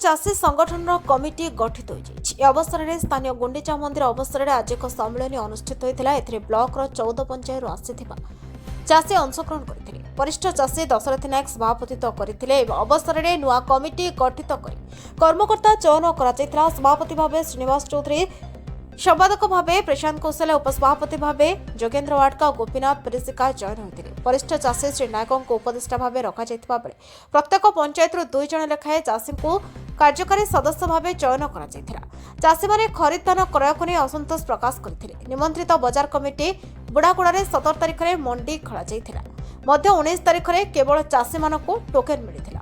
चाषी संगठन कमिटी गठित हो अवसर में स्थानीय गुंडीचा मंदिर अवसर में आज एक सम्मेलन अनुष्ठित होता है। ब्लॉक 14 पंचायत आसिथिबा चाषी अंशग्रहण करते वरिष्ठ चाषी दशरथ नायक सभापतित्व करते। अवसर में नुआ कमिटी गठित कर कर्मकर्ता चयन कर सभापति भाव श्रीनिवास चौधरी, संपादक भाव प्रशांत कौशल, उपसभापति भाव जोगेन्द्र वाडका और गोपीनाथ परिशिका चयन होते। वरिष्ठ चाषी श्री नायकों को उपदेष्टा भाव रखा प्रत्येक पंचायत 2 जन लेखाएं चाषी को कार्यकारी सदस्य भाव चयन कर चाषी मैंने खरीद धान क्रय को नहीं असंतोष प्रकाश करते। निमंत्रित बजार कमिटी बुढ़ागुड़ा 17 तारिख में मंडी खोल 19 तारिख में केवल चाषी मान टोकेन मिलता।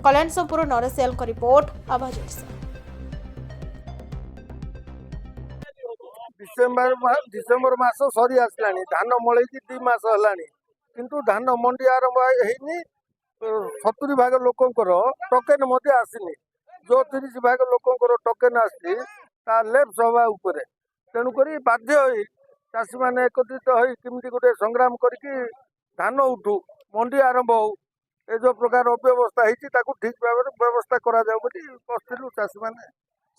कल्याणपुर नरेश एल रिपोर्ट आवाज ओडिशा। डिसेम्बर मास सरी आसला धान मल 2 मास है किंतु धान मंडी आरंभ है 70 भाग लोकंर टोकेन आसनी जो 30 भाग लोकंर टोकेन आसी लेफ्ट सभा उपर तेणुक बाध्य चाषी मैंने एकत्रित हो किमती गोटे संग्राम करके धान उठू मंडी आरंभ हो ए जो प्रकार अव्यवस्था होती ठीक भाव व्यवस्था करा बसलु चाषी मैंने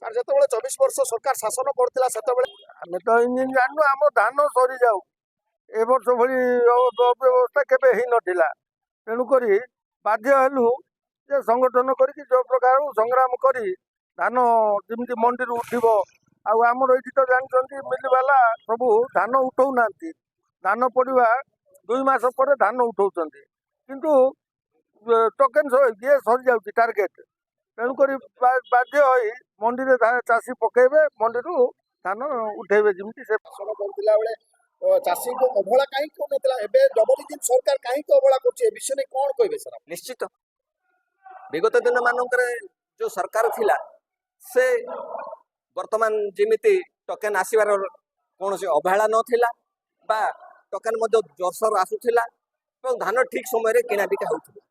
सर जो 24 वर्ष सरकार शासन करथिला सेतबेले आमे तो इंजिन जानू आम धान सरी जाऊ ए वर्ष भली अव्यवस्था केबे ही नथिला तेणुक बाध्य हेलु जे संगठन करके जो प्रकार संग्राम करी धान जमी मंडी उठिबो आमर ये तो जानते मिलवाला सबू धान उठौ नांती धान पड़वा 2 मास पर धान उठाऊँ किंतु टोकेन ये सरी जाऊँगी टार्गेट तेणुक बाध्य मंडी रे चाषी पकेबे मंडी धान उठेबे जमी से चाषी को अवहेला कहीं करनथिला एबे डबल इंजिन सरकार कहीं को अवहेला करछि ए विषय में कोन कहबे सर? निश्चित विगत दिन मानकर जो सरकार थिला से वर्तमान जमीती टोकेन आसबार कौन से अवहेला नथिला बा टोकेन मध्य जोरसोर आसुथिला और धान ठीक समय किना बिका होउथिला।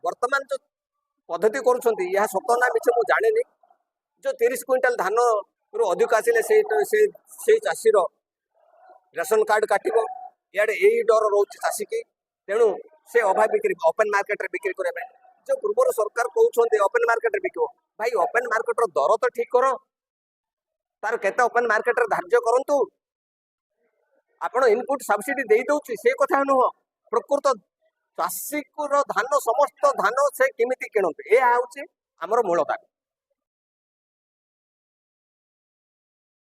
वर्तमान जो पद्धति करुछंती यह सत ना मिछ को जाने जो 30 क्विंटाल धान रु अधिक आसिले से चाषी रेशन कार्ड काटिबो याडे यही डर रोच चाषी की तेणु से अभाव बिक्री ओपन मार्केट रे बिक्री करबे जो पूर्व सरकार कहउछंती ओपन मार्केट रे बिकबो भाई ओपन मार्केट रो दर तो ठीक करो तार केते ओपन मार्केट रे धार्य करंतु आपण इनपुट सब्सिडी दे दउछि से कथा नुह प्रकृत चाषी को धान समस्त धान से केमिति किणंतु ए आउछि हमर मूल दाबी।